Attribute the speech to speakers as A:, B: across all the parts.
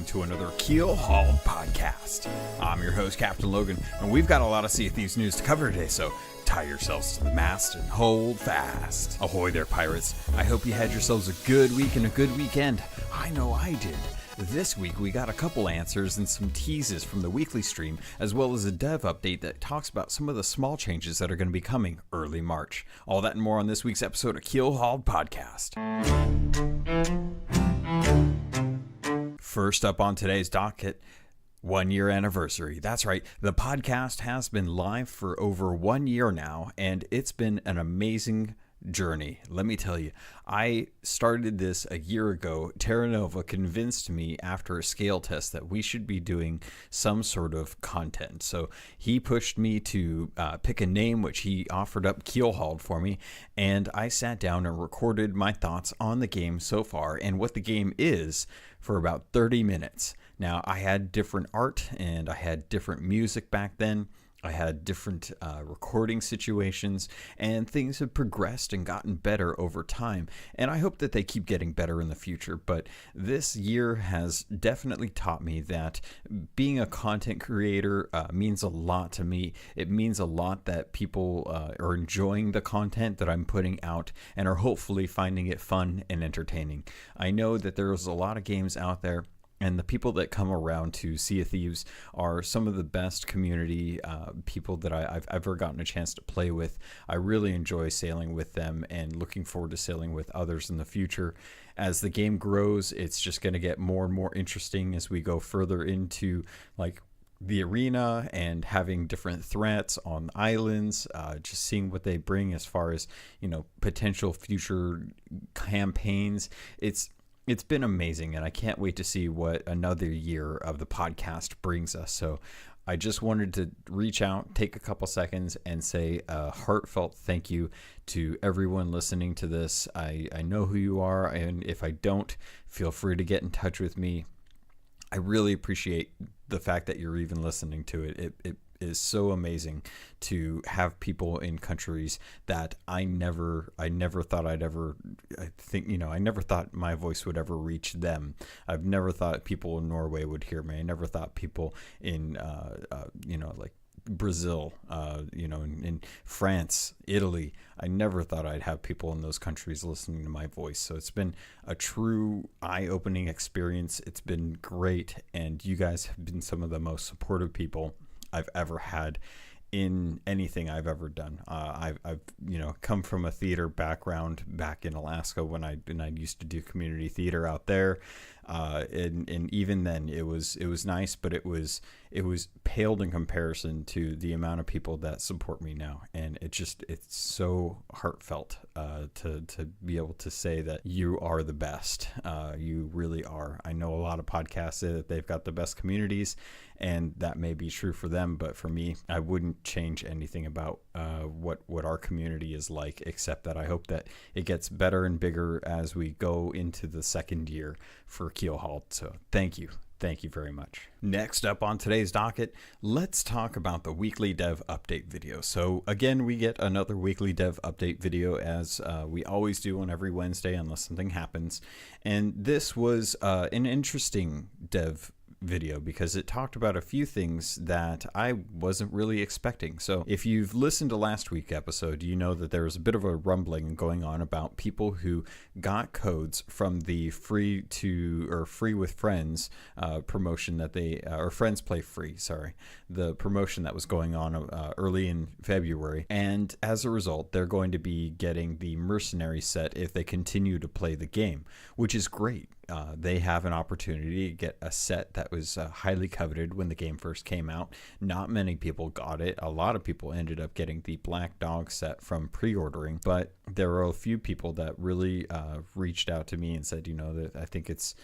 A: to another Keelhauled podcast. I'm your host, CaptainLogun, and we've got a lot of Sea of Thieves news to cover today, so tie yourselves to the mast and hold fast. Ahoy there, pirates. I hope you had yourselves a good week and a good weekend. I know I did. This week we got a couple answers and some teases from the weekly stream, as well as a dev update that talks about some of the small changes that are going to be coming early March. All that and more on this week's episode of Keelhauled Podcast. First up on today's docket, 1 year anniversary. That's right, the podcast has been live for over 1 year now, and it's been an amazing journey. Let me tell you, I started this a year ago. Terra Nova convinced me after a scale test that we should be doing some sort of content. So he pushed me to pick a name, which he offered up Keelhauled for me, and I sat down and recorded my thoughts on the game so far and what the game is for about 30 minutes. Now, I had different art and I had different music back then. I had different recording situations, and things have progressed and gotten better over time, and I hope that they keep getting better in the future. But this year has definitely taught me that being a content creator means a lot to me. It means a lot that people are enjoying the content that I'm putting out and are hopefully finding it fun and entertaining. I know that there's a lot of games out there, and the people that come around to Sea of Thieves are some of the best community people that I've ever gotten a chance to play with. I really enjoy sailing with them and looking forward to sailing with others in the future. As the game grows, it's just going to get more and more interesting as we go further into like the arena and having different threats on islands, just seeing what they bring as far as, you know, potential future campaigns. It's been amazing, and I can't wait to see what another year of the podcast brings us. So I just wanted to reach out, take a couple seconds, and say a heartfelt thank you to everyone listening to this. I know who you are, and if I don't, feel free to get in touch with me. I really appreciate the fact that you're even listening to it. It is so amazing to have people in countries that I never thought I'd ever think, you know, I never thought my voice would ever reach them. I've never thought people in Norway would hear me. I never thought people in, you know, like Brazil, you know, in France, Italy. I never thought I'd have people in those countries listening to my voice. So it's been a true eye-opening experience. It's been great. And you guys have been some of the most supportive people I've ever had in anything I've ever done. I've you know, come from a theater background back in Alaska when I used to do community theater out there, and even then it was nice, but it was paled in comparison to the amount of people that support me now, and it's so heartfelt to be able to say that you are the best. You really are. I know a lot of podcasts say that they've got the best communities, and that may be true for them, but for me, I wouldn't change anything about what our community is like, except that I hope that it gets better and bigger as we go into the second year for Keelhauled. So thank you very much. Next up on today's docket, let's talk about the weekly dev update video. So again, we get another weekly dev update video, as we always do on every Wednesday unless something happens, and this was an interesting dev video because it talked about a few things that I wasn't really expecting. So if you've listened to last week's episode, you know that there was a bit of a rumbling going on about people who got codes from the free with friends promotion that they, or friends play free, sorry, the promotion that was going on early in February. And as a result, they're going to be getting the mercenary set if they continue to play the game, which is great. They have an opportunity to get a set that was highly coveted when the game first came out. Not many people got it. A lot of people ended up getting the Black Dog set from pre-ordering, but there were a few people that really reached out to me and said, you know, that I think it's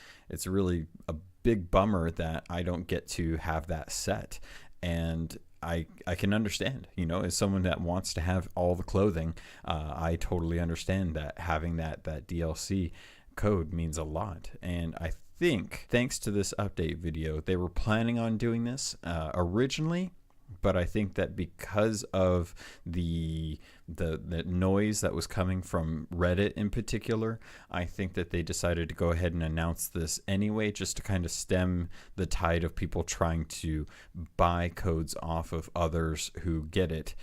A: really a big bummer that I don't get to have that set. And I can understand, you know, as someone that wants to have all the clothing, I totally understand that having that DLC code means a lot. And I think thanks to this update video, they were planning on doing this originally. But I think that because of the noise that was coming from Reddit in particular, I think that they decided to go ahead and announce this anyway, just to kind of stem the tide of people trying to buy codes off of others who get it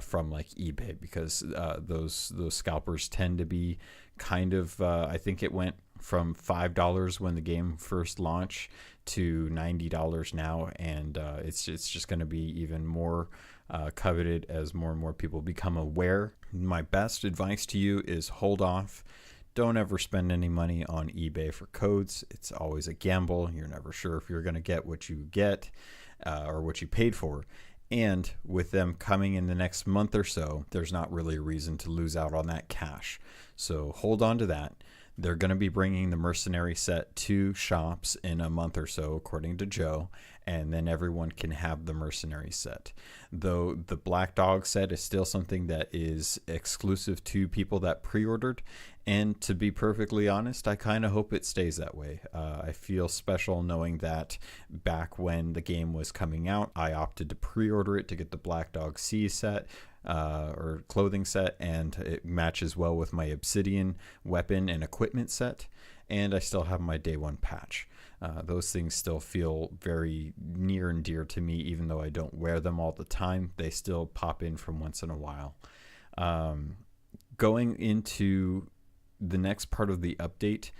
A: from like eBay, because those scalpers tend to be kind of I think it went from $5 when the game first launched to $90 now, and it's just going to be even more coveted as more and more people become aware. My best advice to you is hold off. Don't ever spend any money on eBay for codes. It's always a gamble. You're never sure if you're going to get what you get or what you paid for. And with them coming in the next month or so, there's not really a reason to lose out on that cash. So hold on to that. They're going to be bringing the mercenary set to shops in a month or so, according to Joe, and then everyone can have the mercenary set. Though the Black Dog set is still something that is exclusive to people that pre-ordered, and to be perfectly honest, I kind of hope it stays that way. I feel special knowing that back when the game was coming out, I opted to pre-order it to get the Black Dog C set, or clothing set, and it matches well with my Obsidian weapon and equipment set, and I still have my day one patch. Those things still feel very near and dear to me, even though I don't wear them all the time. They still pop in from once in a while. Going into the next part of the update,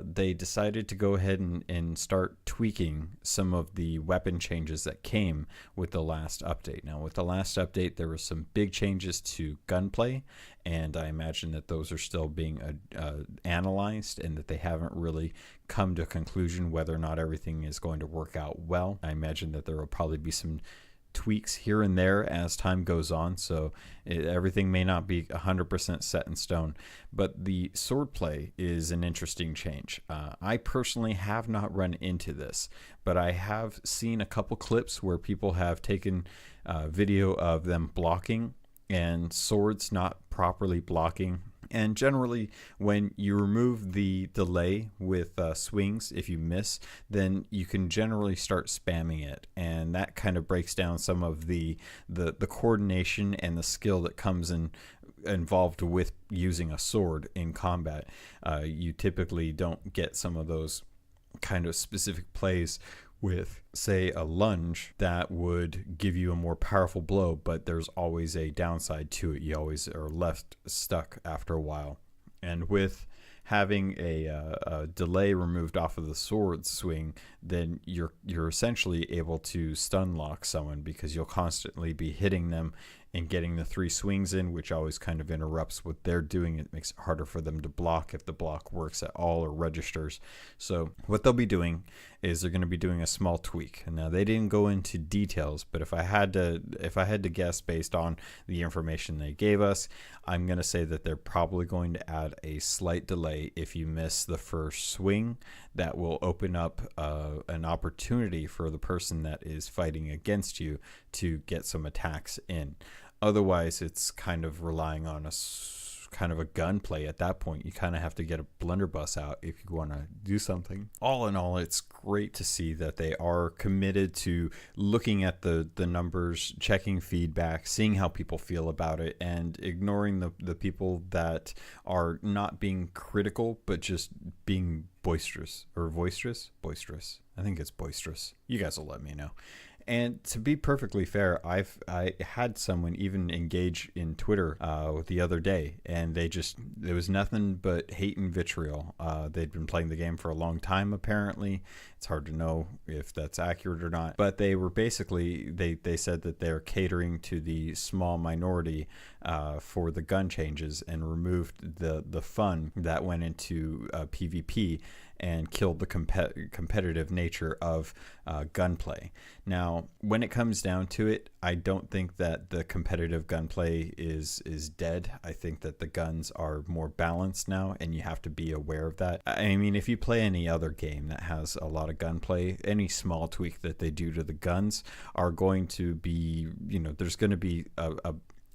A: they decided to go ahead and start tweaking some of the weapon changes that came with the last update. Now, with the last update, there were some big changes to gunplay, and I imagine that those are still being analyzed, and that they haven't really come to a conclusion whether or not everything is going to work out well. I imagine that there will probably be some tweaks here and there as time goes on, so everything may not be 100% set in stone. But the swordplay is an interesting change. I personally have not run into this, but I have seen a couple clips where people have taken video of them blocking and swords not properly blocking. And generally, when you remove the delay with swings, if you miss, then you can generally start spamming it. And that kind of breaks down some of the coordination and the skill that comes involved with using a sword in combat. You typically don't get some of those kind of specific plays with, say, a lunge that would give you a more powerful blow, but there's always a downside to it. You always are left stuck after a while. And with having a delay removed off of the sword swing, then you're essentially able to stun lock someone, because you'll constantly be hitting them and getting the 3 swings in, which always kind of interrupts what they're doing. It makes it harder for them to block if the block works at all or registers. So what they'll be doing is they're going to be doing a small tweak. And now they didn't go into details, but if I had to guess based on the information they gave us, I'm going to say that they're probably going to add a slight delay if you miss the first swing. That will open up an opportunity for the person that is fighting against you to get some attacks in. Otherwise, it's kind of relying on kind of a gunplay at that point. You kind of have to get a blunderbuss out if you want to do something. All in all, it's great to see that they are committed to looking at the numbers, checking feedback, seeing how people feel about it, and ignoring the people that are not being critical, but just being boisterous. I think it's boisterous. You guys will let me know. And to be perfectly fair, I had someone even engage in Twitter the other day, and there was nothing but hate and vitriol. They'd been playing the game for a long time, apparently. It's hard to know if that's accurate or not. But they were basically, they said that they're catering to the small minority for the gun changes, and removed the fun that went into PvP and killed the competitive nature of gunplay. Now, when it comes down to it, I don't think that the competitive gunplay is dead. I think that the guns are more balanced now, and you have to be aware of that. I mean, if you play any other game that has a lot of gunplay, any small tweak that they do to the guns are going to be, there's going to be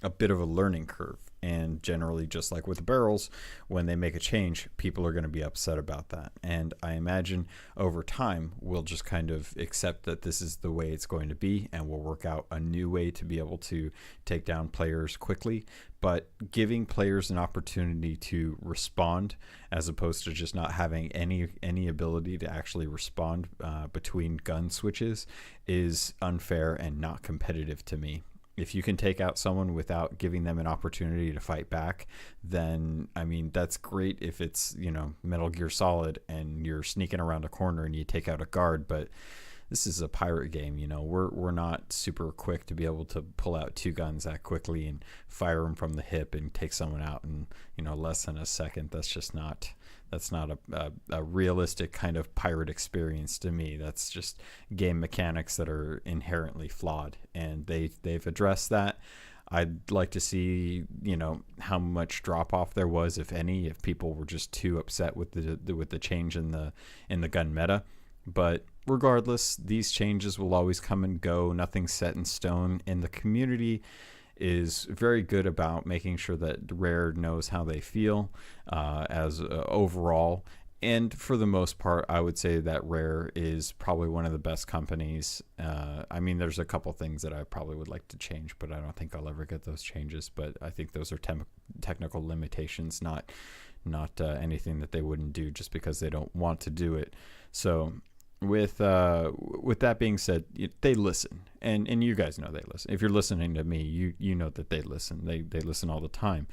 A: a bit of a learning curve. And generally, just like with the barrels, when they make a change, people are going to be upset about that. And I imagine over time, we'll just kind of accept that this is the way it's going to be, and we'll work out a new way to be able to take down players quickly. But giving players an opportunity to respond, as opposed to just not having any ability to actually respond between gun switches, is unfair and not competitive to me. If you can take out someone without giving them an opportunity to fight back, then, I mean, that's great if it's, Metal Gear Solid and you're sneaking around a corner and you take out a guard, but this is a pirate game, we're not super quick to be able to pull out two guns that quickly and fire them from the hip and take someone out in, less than a second. That's not a realistic kind of pirate experience to me. That's just game mechanics that are inherently flawed, and they've addressed that. I'd like to see, how much drop off there was, if any, if people were just too upset with the change in the gun meta. But regardless, these changes will always come and go. Nothing's set in stone, and the community is very good about making sure that Rare knows how they feel overall. And for the most part, I would say that Rare is probably one of the best companies. I mean, there's a couple things that I probably would like to change, but I don't think I'll ever get those changes. But I think those are technical limitations, not anything that they wouldn't do just because they don't want to do it. So with that being said, they listen, and you guys know they listen. If you're listening to me, you know that they listen. They listen all the time.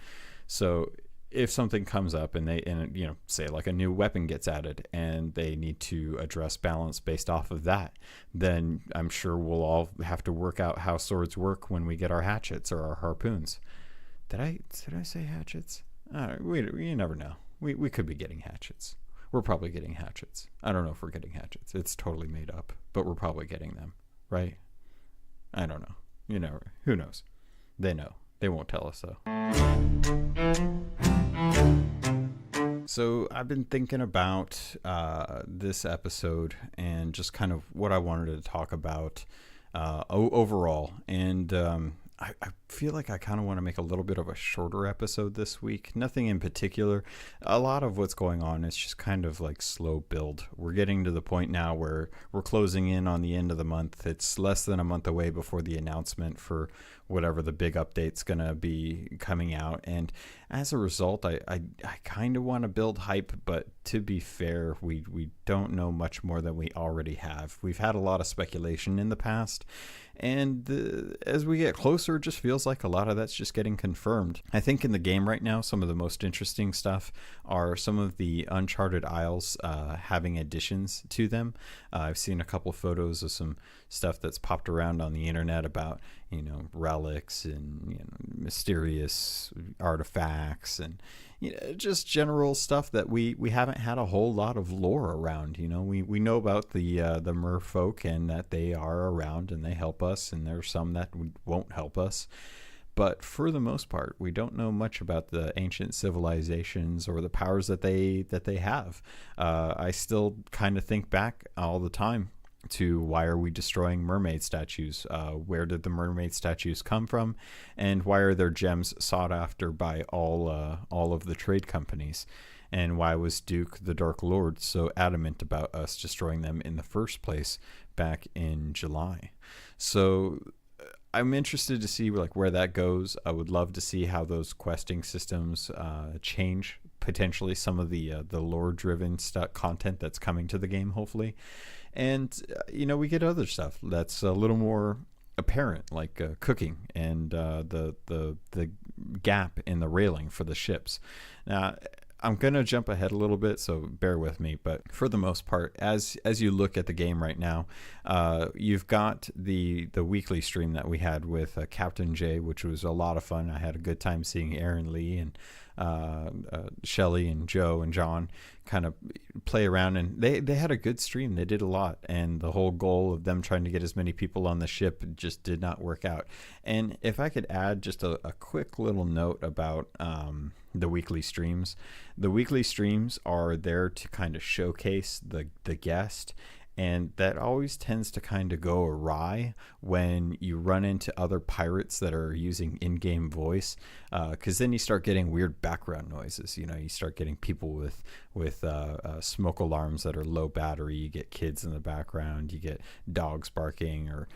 A: So if something comes up and say like a new weapon gets added and they need to address balance based off of that, then I'm sure we'll all have to work out how swords work when we get our hatchets or our harpoons. Did I say hatchets? You never know. We could be getting hatchets. We're probably getting hatchets. I don't know if we're getting hatchets. It's totally made up, but we're probably getting them, right? I don't know. Who knows? They know. They won't tell us, though. So I've been thinking about this episode and just kind of what I wanted to talk about overall. And I feel like I kind of want to make a little bit of a shorter episode this week. Nothing in particular. A lot of what's going on is just kind of like slow build. We're getting to the point now where we're closing in on the end of the month. It's less than a month away before the announcement for whatever the big update's going to be coming out. And as a result, I kind of want to build hype, but to be fair, we don't know much more than we already have. We've had a lot of speculation in the past, and as we get closer, it just feels like a lot of that's just getting confirmed. I think in the game right now, some of the most interesting stuff are some of the Uncharted Isles having additions to them. I've seen a couple photos of some stuff that's popped around on the internet about, relics and, mysterious artifacts and, just general stuff that we haven't had a whole lot of lore around. We know about the merfolk and that they are around and they help us, and there's some that won't help us. But for the most part, we don't know much about the ancient civilizations or the powers that they have. I still kind of think back all the time to why are we destroying mermaid statues? Where did the mermaid statues come from? And why are their gems sought after by all of the trade companies? And why was Duke the Dark Lord so adamant about us destroying them in the first place back in July? So I'm interested to see where that goes. I would love to see how those questing systems change potentially some of the lore-driven content that's coming to the game, hopefully. And we get other stuff that's a little more apparent, like cooking and the gap in the railing for the ships. Now, I'm going to jump ahead a little bit, so bear with me. But for the most part, as you look at the game right now, you've got the weekly stream that we had with Captain J, which was a lot of fun. I had a good time seeing Aaron Lee and Shelly and Joe and John kind of play around, and they had a good stream. They did a lot, and the whole goal of them trying to get as many people on the ship just did not work out. And if I could add just a quick little note about the weekly streams. The weekly streams are there to kind of showcase the guest and that always tends to kind of go awry when you run into other pirates that are using in-game voice, because then you start getting weird background noises. You start getting people with smoke alarms that are low battery. You get kids in the background. You get dogs barking, or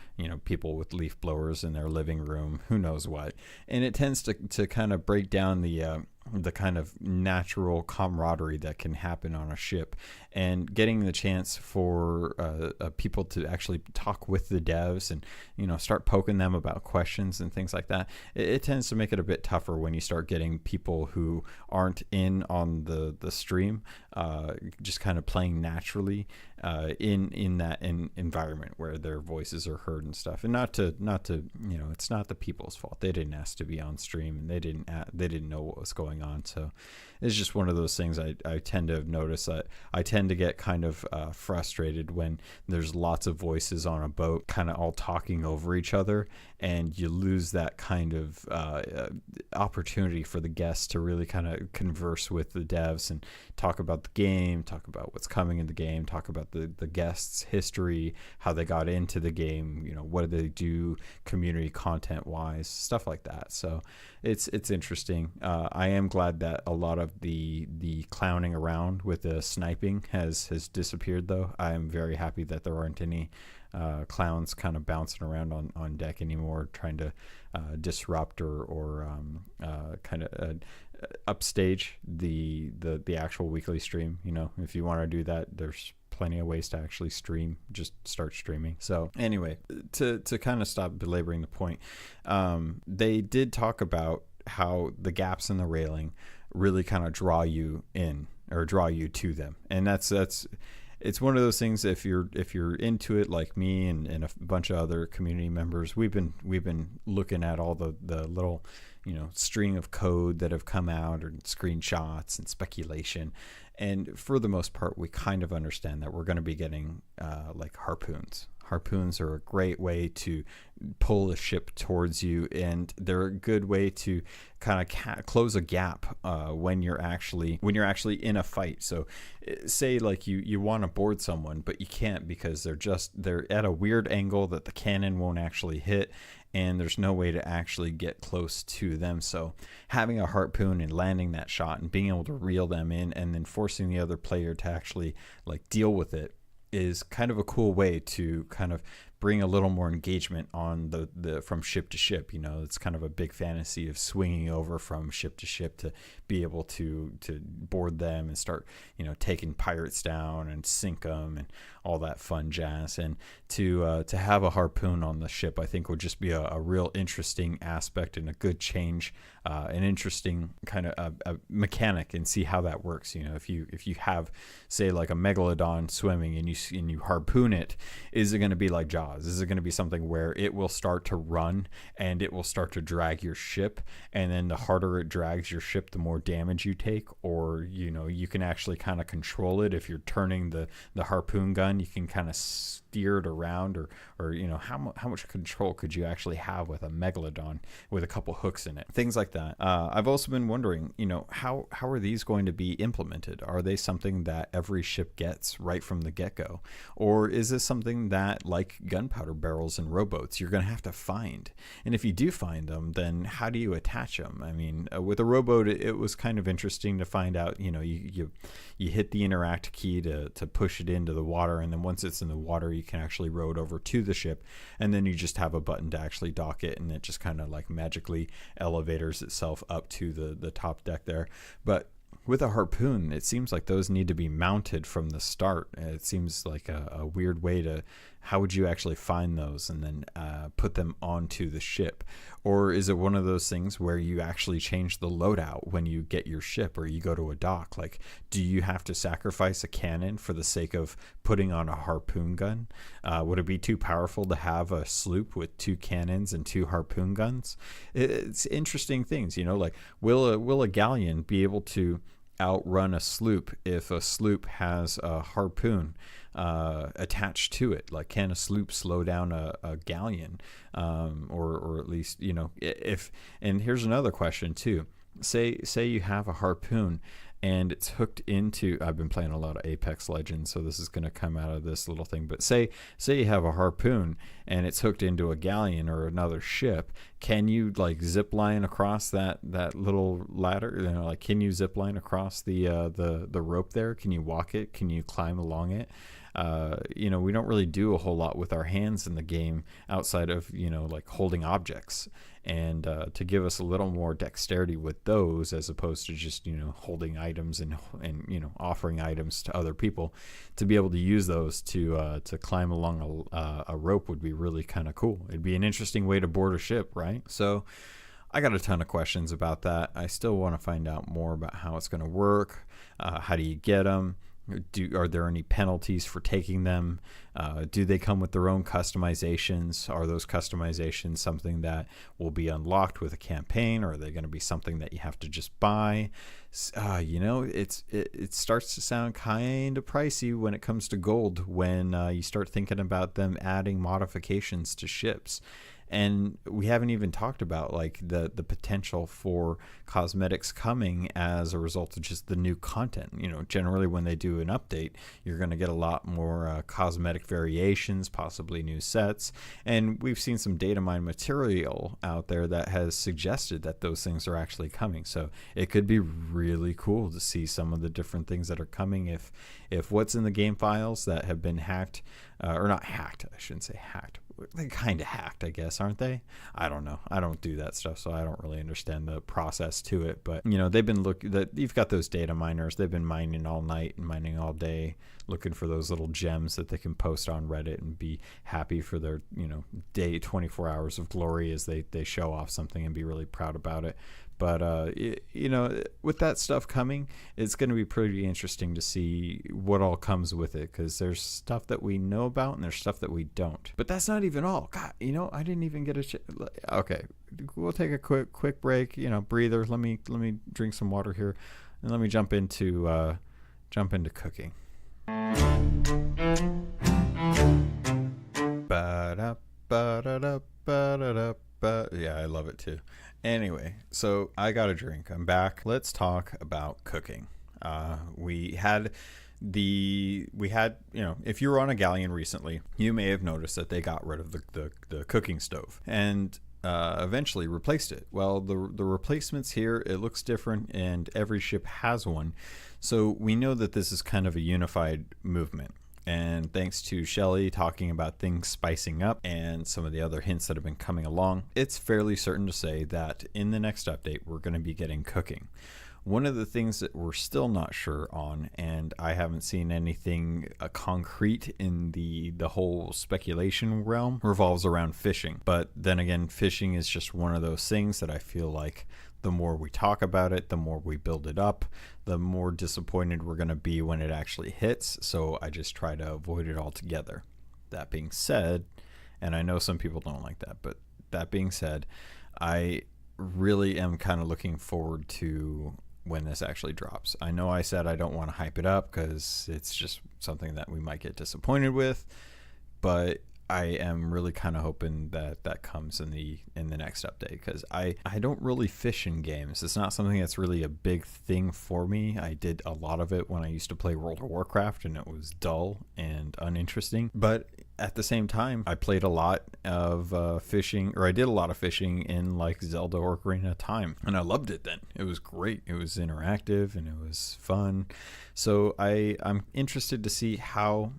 A: people with leaf blowers in their living room. Who knows what? And it tends to kind of break down the kind of natural camaraderie that can happen on a ship. And getting the chance for people to actually talk with the devs and start poking them about questions and things like that, it tends to make it a bit tougher when you start getting people who aren't in on the stream, just kind of playing naturally in that environment where their voices are heard and stuff. And not to it's not the people's fault. They didn't ask to be on stream, and they didn't know what was going on. So it's just one of those things I tend to have noticed, that I tend to get kind of frustrated when there's lots of voices on a boat kind of all talking over each other, and you lose that kind of opportunity for the guests to really kind of converse with the devs and talk about the game, talk about what's coming in the game, talk about the guests' history, how they got into the game, what do they do community content wise, stuff like that. So it's interesting. I am glad that a lot of the clowning around with the sniping has disappeared, though. I am very happy that there aren't any clowns kind of bouncing around on deck anymore, trying to disrupt or kind of upstage the actual weekly stream. If you want to do that, there's plenty of ways to actually stream. Just start streaming. So anyway, to kind of stop belaboring the point, they did talk about how the gaps in the railing really kind of draw you in, or draw you to them. And that's it's one of those things. If you're into it like me and a bunch of other community members, we've been looking at all the little string of code that have come out, or screenshots and speculation. And for the most part, we kind of understand that we're going to be getting like harpoons. Harpoons are a great way to pull a ship towards you, and they're a good way to kind of close a gap when you're actually in a fight. So say like you want to board someone, but you can't because they're at a weird angle that the cannon won't actually hit, and there's no way to actually get close to them. So having a harpoon and landing that shot and being able to reel them in, and then forcing the other player to actually like deal with it, is kind of a cool way to kind of bring a little more engagement on the from ship to ship. It's kind of a big fantasy of swinging over from ship to ship to be able to board them and start taking pirates down and sink them and all that fun jazz. And to have a harpoon on the ship, I think would just be a real interesting aspect and a good change, an interesting kind of a mechanic, and see how that works. If you have, say, like a megalodon swimming and you harpoon it, is it going to be like Jaws? Is it going to be something where it will start to run and it will start to drag your ship, and then the harder it drags your ship, the more damage you take? Or you can actually kind of control it. If you're turning the harpoon gun, you can kind of steer it around, or how much control could you actually have with a megalodon with a couple hooks in it, things like that. I've also been wondering, how are these going to be implemented? Are they something that every ship gets right from the get-go, or is this something that, like gunpowder barrels and rowboats, you're going to have to find? And if you do find them, then how do you attach them? I mean, with a rowboat, it was kind of interesting to find out, you hit the interact key to push it into the water, and then once it's in the water, you can actually row it over to the ship, and then you just have a button to actually dock it, and it just kind of like magically elevators itself up to the top deck there. But with a harpoon, it seems like those need to be mounted from the start. It seems like a weird way to, how would you actually find those and then put them onto the ship? Or is it one of those things where you actually change the loadout when you get your ship or you go to a dock? Like, do you have to sacrifice a cannon for the sake of putting on a harpoon gun? Would it be too powerful to have a sloop with 2 cannons and 2 harpoon guns? It's interesting things, like will a galleon be able to outrun a sloop if a sloop has a harpoon attached to it? Like, can a sloop slow down a galleon, or at least, if, and here's another question too. Say you have a harpoon and it's hooked into, I've been playing a lot of Apex Legends, so this is going to come out of this little thing, but say you have a harpoon and it's hooked into a galleon or another ship. Can you like zip line across that little ladder? You know, like, can you zip line across the rope there? Can you walk it? Can you climb along it? You know, we don't really do a whole lot with our hands in the game outside of, you know, like holding objects, and to give us a little more dexterity with those, as opposed to just, you know, holding items and you know, offering items to other people, to be able to use those to climb along a rope would be really kind of cool. It'd be an interesting way to board a ship, right? So I got a ton of questions about that. I still want to find out more about how it's going to work. How do you get them? Are there any penalties for taking them? Do they come with their own customizations? Are those customizations something that will be unlocked with a campaign, or are they going to be something that you have to just buy? You know, it starts to sound kind of pricey when it comes to gold, when you start thinking about them adding modifications to ships. And we haven't even talked about like the potential for cosmetics coming as a result of just the new content. You know, generally when they do an update, you're going to get a lot more cosmetic variations, possibly new sets. And we've seen some data mine material out there that has suggested that those things are actually coming. So it could be really cool to see some of the different things that are coming if what's in the game files that have been hacked, or not hacked, I shouldn't say hacked. They kind of hacked, I guess, aren't they? I don't know. I don't do that stuff, so I don't really understand the process to it. But, you know, they've been you've got those data miners. They've been mining all night and mining all day, looking for those little gems that they can post on Reddit and be happy for their, you know, day 24 hours of glory as they show off something and be really proud about it. But, you know, with that stuff coming, it's going to be pretty interesting to see what all comes with it, because there's stuff that we know about and there's stuff that we don't. But that's not even all. God, you know, I didn't even get a okay, we'll take a quick break, you know, breather. Let me drink some water here, and let me jump into cooking. Yeah, I love it too. Anyway, so I got a drink. I'm back. Let's talk about cooking. We had, you know, if you were on a galleon recently, you may have noticed that they got rid of the cooking stove and eventually replaced it. Well, the replacements here, it looks different, and every ship has one. So we know that this is kind of a unified movement. And thanks to Shelly talking about things spicing up and some of the other hints that have been coming along, it's fairly certain to say that in the next update, we're going to be getting cooking. One of the things that we're still not sure on, and I haven't seen anything concrete in the whole speculation realm, revolves around fishing. But then again, fishing is just one of those things that I feel like the more we talk about it, the more we build it up, the more disappointed we're going to be when it actually hits. So I just try to avoid it altogether. That being said, and I know some people don't like that, but that being said, I really am kind of looking forward to when this actually drops. I know I said I don't want to hype it up because it's just something that we might get disappointed with, but I am really kind of hoping that comes in the next update, because I don't really fish in games. It's not something that's really a big thing for me. I did a lot of it when I used to play World of Warcraft, and it was dull and uninteresting. But at the same time, I played a lot of fishing, or I did a lot of fishing in like Zelda or Ocarina of Time, and I loved it then. It was great. It was interactive and it was fun. So I'm interested to see how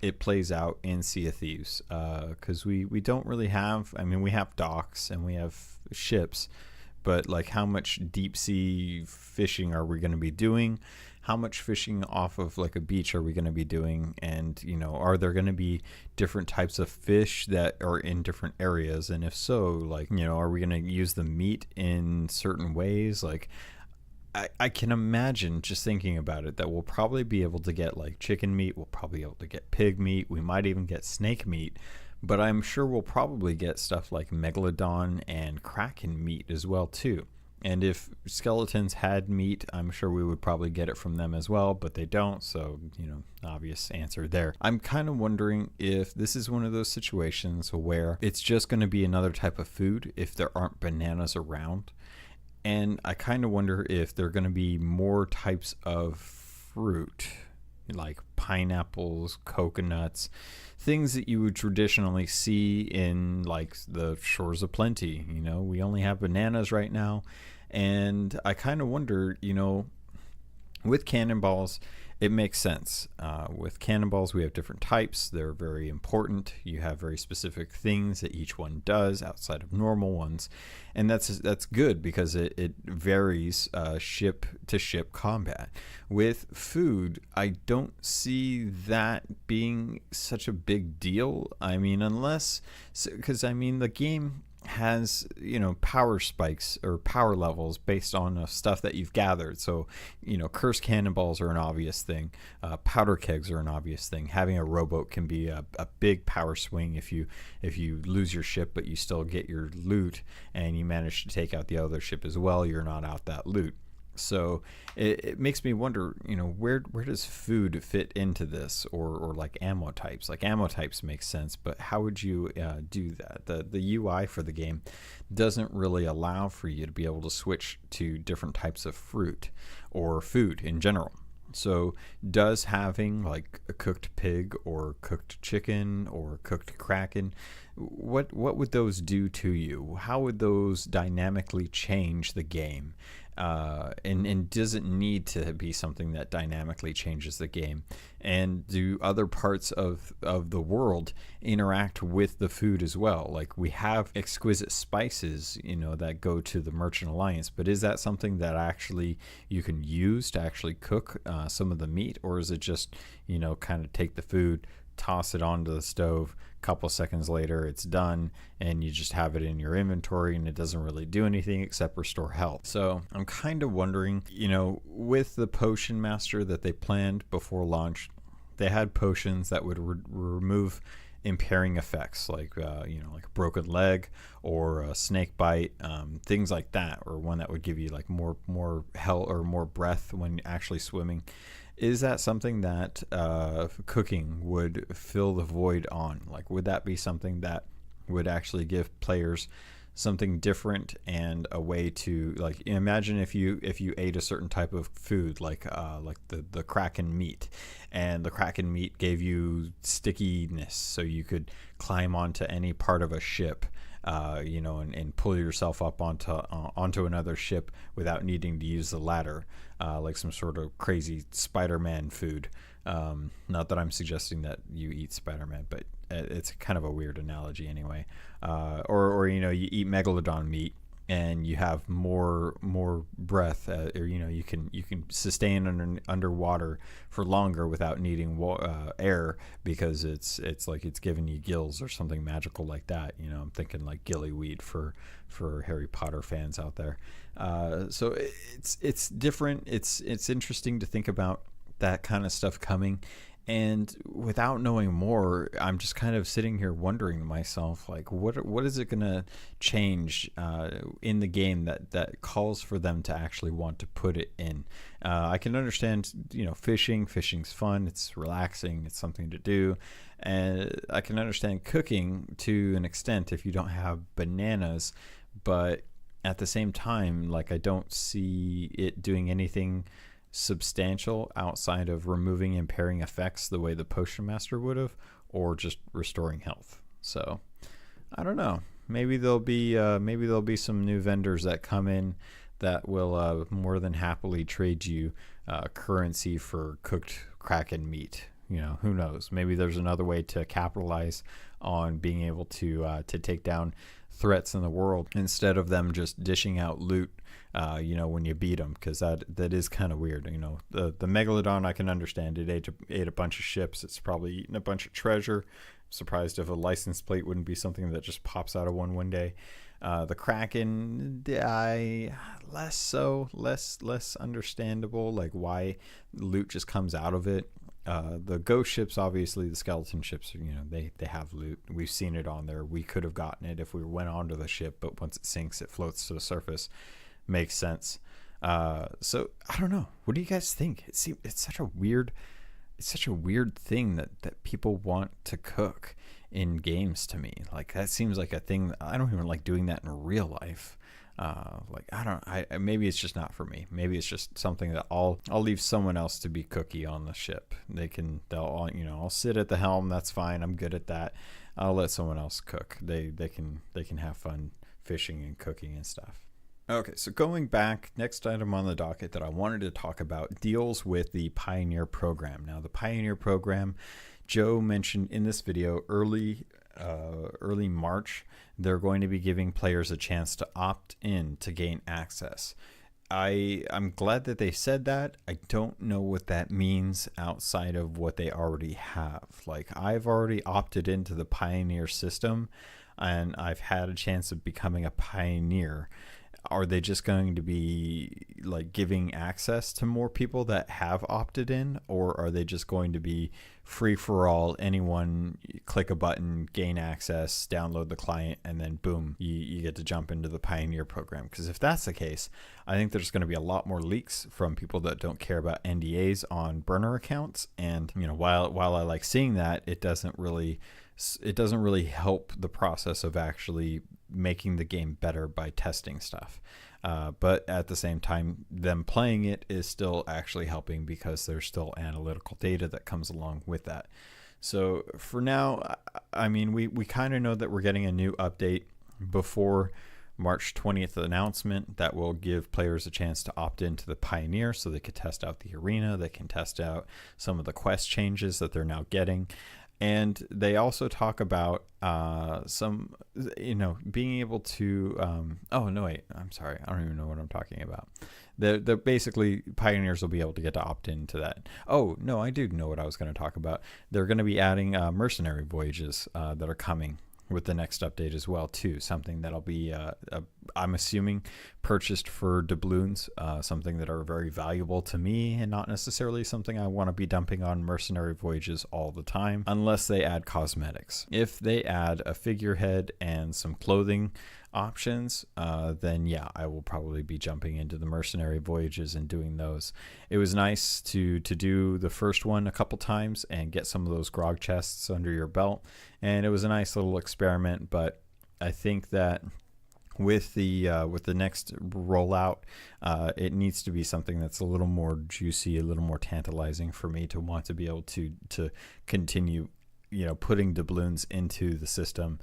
A: it plays out in Sea of Thieves, because we don't really have, I mean, we have docks and we have ships, but like how much deep sea fishing are we going to be doing? How much fishing off of like a beach are we going to be doing? And, you know, are there going to be different types of fish that are in different areas? And if so, like, you know, are we going to use the meat in certain ways? Like, I can imagine, just thinking about it, that we'll probably be able to get like chicken meat. We'll probably be able to get pig meat. We might even get snake meat. But I'm sure we'll probably get stuff like megalodon and kraken meat as well too. And if skeletons had meat, I'm sure we would probably get it from them as well, but they don't. So, you know, obvious answer there. I'm kind of wondering if this is one of those situations where it's just going to be another type of food if there aren't bananas around. And I kind of wonder if there are going to be more types of fruit, like pineapples, coconuts, things that you would traditionally see in like the shores of plenty. We only have bananas right now. And I kind of wonder, with cannonballs, it makes sense. With cannonballs, we have different types. They're very important. You have very specific things that each one does outside of normal ones, and that's good because it varies ship to ship combat. With food, I don't see that being such a big deal. I mean, because the game has power spikes or power levels based on stuff that you've gathered. So cursed cannonballs are an obvious thing. Powder kegs are an obvious thing. Having a rowboat can be a big power swing if you lose your ship but you still get your loot and you manage to take out the other ship as well. You're not out that loot. So it makes me wonder, where does food fit into this, or like ammo types? Like ammo types make sense, but how would you do that? The UI for the game doesn't really allow for you to be able to switch to different types of fruit or food in general. So does having like a cooked pig or cooked chicken or cooked kraken, what would those do to you? How would those dynamically change the game? And does it need to be something that dynamically changes the game? And do other parts of the world interact with the food as well? Like we have exquisite spices, that go to the Merchant Alliance, but is that something that actually you can use to actually cook some of the meat? Or is it just, kind of take the food, toss it onto the stove, couple seconds later it's done, and you just have it in your inventory and it doesn't really do anything except restore health? So I'm kind of wondering, with the potion master that they planned before launch, they had potions that would remove impairing effects, like like a broken leg or a snake bite, things like that, or one that would give you like more health or more breath when actually swimming. Is that something that cooking would fill the void on? Like, would that be something that would actually give players something different and a way to, like, imagine if you ate a certain type of food, like the kraken meat, and the kraken meat gave you stickiness, so you could climb onto any part of a ship, and pull yourself up onto another ship without needing to use the ladder, like some sort of crazy Spider-Man food. Not that I'm suggesting that you eat Spider-Man, but it's kind of a weird analogy anyway. Or you eat megalodon meat and you have more breath, or you can sustain underwater for longer without needing air, because it's like it's giving you gills or something magical like that. I'm thinking like gillyweed for Harry Potter fans out there. So it's different. It's interesting to think about that kind of stuff coming. And without knowing more, I'm just kind of sitting here wondering to myself, like, what is it going to change in the game that calls for them to actually want to put it in? I can understand, fishing's fun, it's relaxing, it's something to do. And I can understand cooking to an extent if you don't have bananas. But at the same time, like, I don't see it doing anything substantial outside of removing impairing effects the way the potion master would have, or just restoring health. So I don't know, maybe there'll be some new vendors that come in that will more than happily trade you currency for cooked kraken meat. Who knows, maybe there's another way to capitalize on being able to take down threats in the world instead of them just dishing out loot when you beat them, because that is kind of weird. The megalodon, I can understand, it ate a bunch of ships, it's probably eaten a bunch of treasure. I'm surprised if a license plate wouldn't be something that just pops out of one day. The kraken, less understandable, like why loot just comes out of it. The ghost ships, obviously, the skeleton ships, they have loot. We've seen it on there. We could have gotten it if we went onto the ship, but once it sinks, it floats to the surface. Makes sense. So I don't know. What do you guys think? It's such a weird thing that people want to cook in games to me. Like, that seems like a thing that I don't even like doing that in real life. Like maybe it's just not for me. Maybe it's just something that I'll leave someone else to be cookie on the ship. I'll sit at the helm. That's fine. I'm good at that. I'll let someone else cook. They can have fun fishing and cooking and stuff. Okay, so going back, next item on the docket that I wanted to talk about deals with the Pioneer program. Now, the Pioneer program, Joe mentioned in this video, early March, they're going to be giving players a chance to opt in to gain access. I'm glad that they said that. I don't know what that means outside of what they already have. Like, I've already opted into the Pioneer system, and I've had a chance of becoming a Pioneer. Are they just going to be like giving access to more people that have opted in, or are they just going to be free for all? Anyone click a button, gain access, download the client, and then boom, you get to jump into the Pioneer program? Because if that's the case, I think there's going to be a lot more leaks from people that don't care about NDAs on burner accounts. And while I like seeing that, it doesn't really help the process of actually making the game better by testing stuff. But at the same time, them playing it is still actually helping because there's still analytical data that comes along with that. So for now, I mean, we kind of know that we're getting a new update before March 20th announcement that will give players a chance to opt into the Pioneer so they could test out the arena. They can test out some of the quest changes that they're now getting. And they also talk about some, being able to, oh, no, wait, I'm sorry. I don't even know what I'm talking about. They're basically, Pioneers will be able to get to opt into that. Oh, no, I do know what I was going to talk about. They're going to be adding mercenary voyages that are coming with the next update as well, too. Something that'll be, I'm assuming, purchased for doubloons, something that are very valuable to me and not necessarily something I want to be dumping on mercenary voyages all the time, unless they add cosmetics. If they add a figurehead and some clothing options, then yeah, I will probably be jumping into the mercenary voyages and doing those. It was nice to do the first one a couple times and get some of those grog chests under your belt, and it was a nice little experiment. But I think that with the next rollout, it needs to be something that's a little more juicy, a little more tantalizing for me to want to be able to continue putting doubloons into the system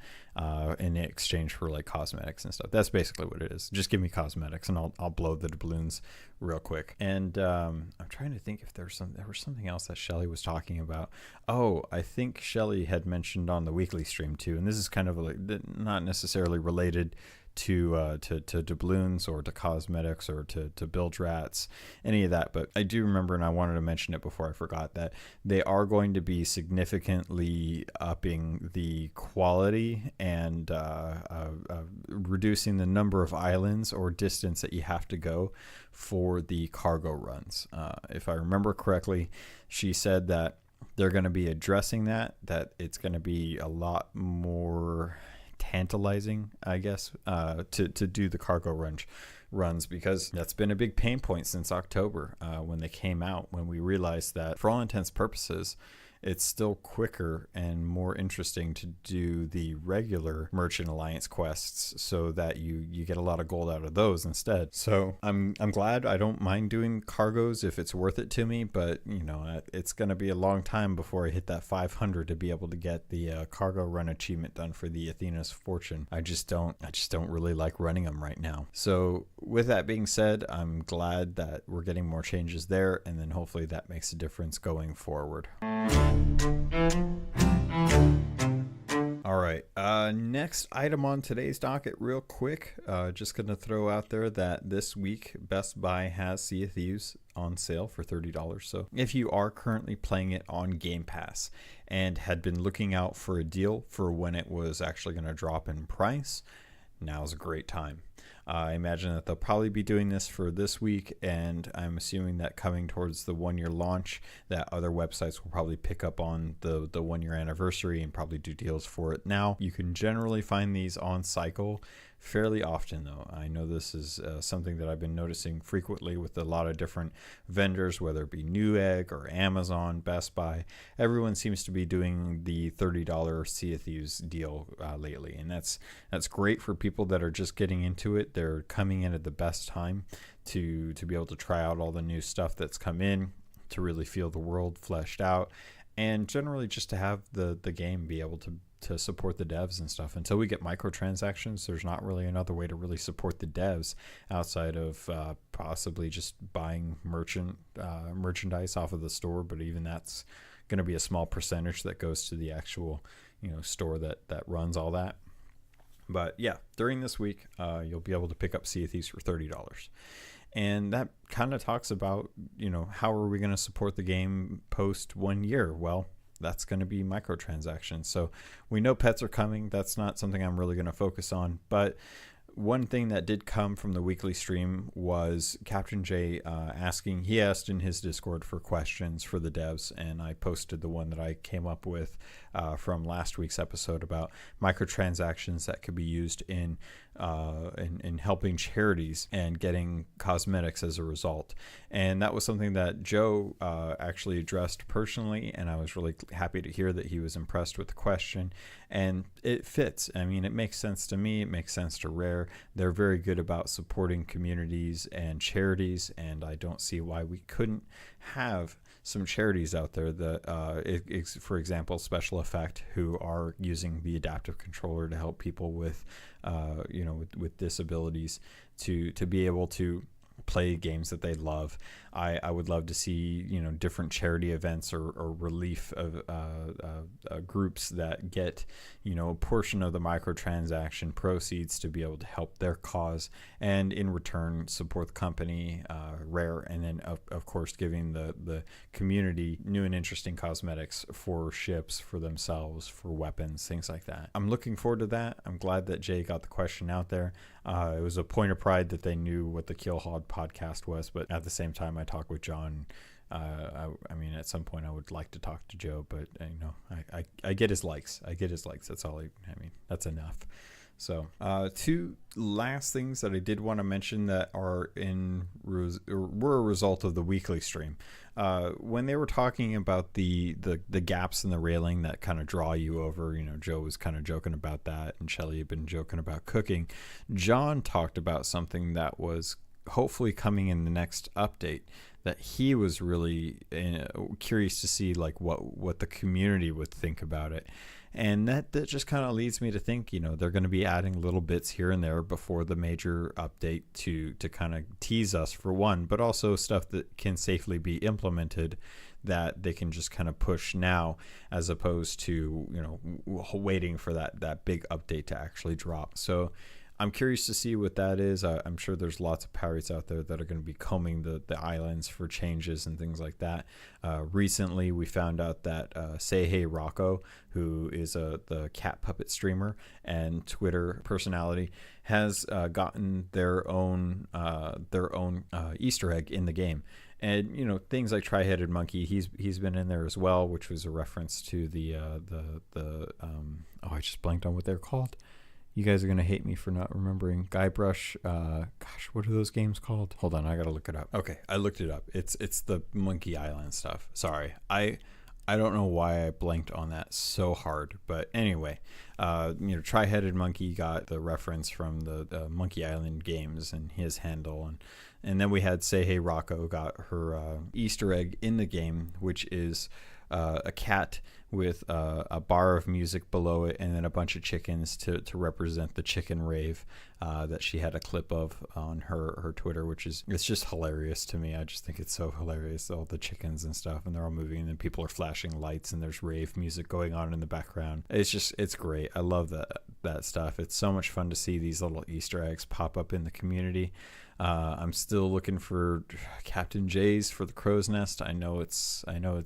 A: in exchange for like cosmetics and stuff. That's basically what it is. Just give me cosmetics and I'll blow the doubloons real quick. And I'm trying to think if there was something else that Shelly was talking about. Oh, I think Shelly had mentioned on the weekly stream too, and this is kind of like not necessarily related to doubloons or to cosmetics or to bilge rats, any of that. But I do remember, and I wanted to mention it before I forgot, that they are going to be significantly upping the quality and reducing the number of islands or distance that you have to go for the cargo runs. If I remember correctly, she said that they're going to be addressing that it's going to be a lot more tantalizing, I guess, to do the cargo runs, because that's been a big pain point since October when they came out, when we realized that for all intents and purposes it's still quicker and more interesting to do the regular Merchant Alliance quests so that you get a lot of gold out of those instead. So I'm glad. I don't mind doing cargoes if it's worth it to me, but it's going to be a long time before I hit that 500 to be able to get the cargo run achievement done for the Athena's Fortune. I just don't really like running them right now. So with that being said, I'm glad that we're getting more changes there, and then hopefully that makes a difference going forward. All right, next item on today's docket real quick. Just going to throw out there that this week Best Buy has Sea of Thieves on sale for $30. So if you are currently playing it on Game Pass and had been looking out for a deal for when it was actually going to drop in price, now's a great time. I imagine that they'll probably be doing this for this week, and I'm assuming that coming towards the 1-year launch, that other websites will probably pick up on the 1-year anniversary and probably do deals for it. Now, you can generally find these on cycle fairly often, though. I know this is something that I've been noticing frequently with a lot of different vendors, whether it be Newegg or Amazon, Best Buy. Everyone seems to be doing the $30 Sea of Thieves deal lately, and that's great for people that are just getting into it. They're coming in at the best time to be able to try out all the new stuff that's come in, to really feel the world fleshed out, and generally just to have the game be able to support the devs and stuff. Until we get microtransactions, there's not really another way to really support the devs outside of possibly just buying merchandise off of the store, but even that's going to be a small percentage that goes to the actual store that runs all that. But yeah, during this week you'll be able to pick up Sea of Thieves for $30. And that kind of talks about, how are we going to support the game post 1 year? Well, that's going to be microtransactions. So we know pets are coming. That's not something I'm really going to focus on. But one thing that did come from the weekly stream was Captain J he asked in his Discord for questions for the devs, and I posted the one that I came up with from last week's episode about microtransactions that could be used in helping charities and getting cosmetics as a result. And that was something that Joe actually addressed personally, and I was really happy to hear that he was impressed with the question. And it fits. I mean, it makes sense to me. It makes sense to Rare. They're very good about supporting communities and charities, and I don't see why we couldn't have some charities out there that, for example, Special Effect, who are using the adaptive controller to help people with disabilities to be able to play games that they love. I would love to see different charity events or relief of groups that get a portion of the microtransaction proceeds to be able to help their cause, and in return support the company, Rare, and then of course giving the community new and interesting cosmetics for ships, for themselves, for weapons, things like that. I'm looking forward to that. I'm glad that Jay got the question out there. It was a point of pride that they knew what the Keelhauled podcast was, but at the same time I talked with John. I mean, at some point I would like to talk to Joe, but I get his likes. That's all. That's enough. So two last things that I did want to mention that were a result of the weekly stream. When they were talking about the gaps in the railing that kind of draw you over, Joe was kind of joking about that, and Shelly had been joking about cooking. John talked about something that was hopefully coming in the next update, that he was really curious to see like what the community would think about it. And that just kind of leads me to think, they're going to be adding little bits here and there before the major update to kind of tease us, for one, but also stuff that can safely be implemented that they can just kind of push now, as opposed to, waiting for that big update to actually drop. So I'm curious to see what that is. I'm sure there's lots of pirates out there that are going to be combing the islands for changes and things like that. Recently, we found out that Say Hey Rocco, who is the cat puppet streamer and Twitter personality, has gotten their own Easter egg in the game. And things like Tri-Headed Monkey, he's been in there as well, which was a reference to the I just blanked on what they're called. You guys are going to hate me for not remembering. Guybrush. Gosh, what are those games called? Hold on, I got to look it up. Okay, I looked it up. It's the Monkey Island stuff. Sorry. I don't know why I blanked on that so hard. But anyway, Tri-Headed Monkey got the reference from the Monkey Island games and his handle. And then we had Say Hey Rocco got her Easter egg in the game, which is a cat with a bar of music below it, and then a bunch of chickens to represent the chicken rave that she had a clip of on her Twitter, it's just hilarious to me. I just think it's so hilarious, all the chickens and stuff, and they're all moving, and then people are flashing lights, and there's rave music going on in the background. It's great. I love that stuff. It's so much fun to see these little Easter eggs pop up in the community. I'm still looking for Captain J's for the Crow's Nest. I know it's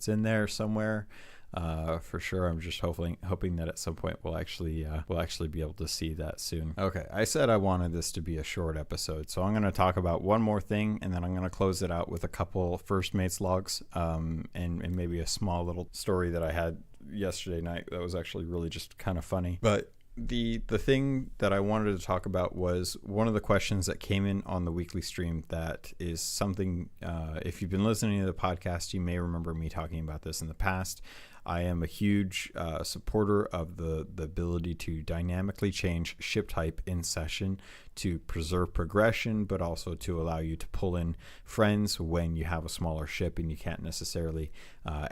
A: in there somewhere. For sure. I'm just hoping that at some point we'll actually be able to see that soon. Okay, I said I wanted this to be a short episode, so I'm going to talk about one more thing, and then I'm going to close it out with a couple First Mates logs, and maybe a small little story that I had yesterday night that was actually really just kind of funny. But the thing that I wanted to talk about was one of the questions that came in on the weekly stream. That is something, if you've been listening to the podcast, you may remember me talking about this in the past. I am a huge supporter of the ability to dynamically change ship type in session to preserve progression, but also to allow you to pull in friends when you have a smaller ship and you can't necessarily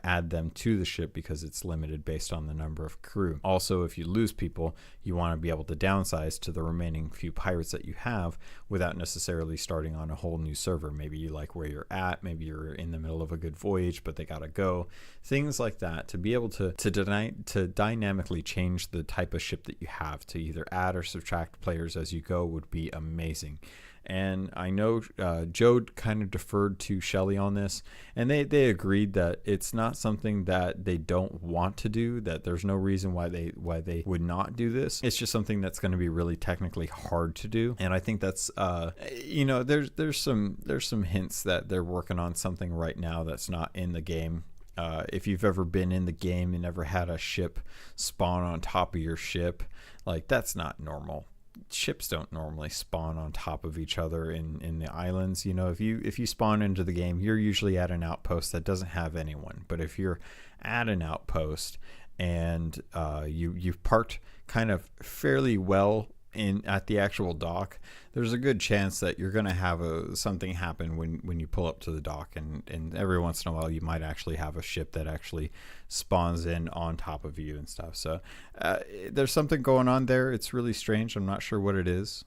A: add them to the ship because it's limited based on the number of crew. Also, if you lose people, you want to be able to downsize to the remaining few pirates that you have without necessarily starting on a whole new server. Maybe you like where you're at, maybe you're in the middle of a good voyage, but they gotta go. Things like that, to be able to dynamically change the type of ship that you have to either add or subtract players as you go would be amazing. And I know Joe kind of deferred to Shelly on this, and they agreed that it's not something that they don't want to do, that there's no reason why they would not do this. It's just something that's going to be really technically hard to do. And I think that's there's some hints that they're working on something right now that's not in the game. If you've ever been in the game and never had a ship spawn on top of your ship, like, that's not normal. Ships don't normally spawn on top of each other in the islands. You know, if you spawn into the game, you're usually at an outpost that doesn't have anyone. But if you're at an outpost and you've parked kind of fairly well at the actual dock, there's a good chance that you're going to have something happen when you pull up to the dock, and every once in a while you might actually have a ship that actually spawns in on top of you and stuff. So there's something going on there. It's really strange. I'm not sure what it is.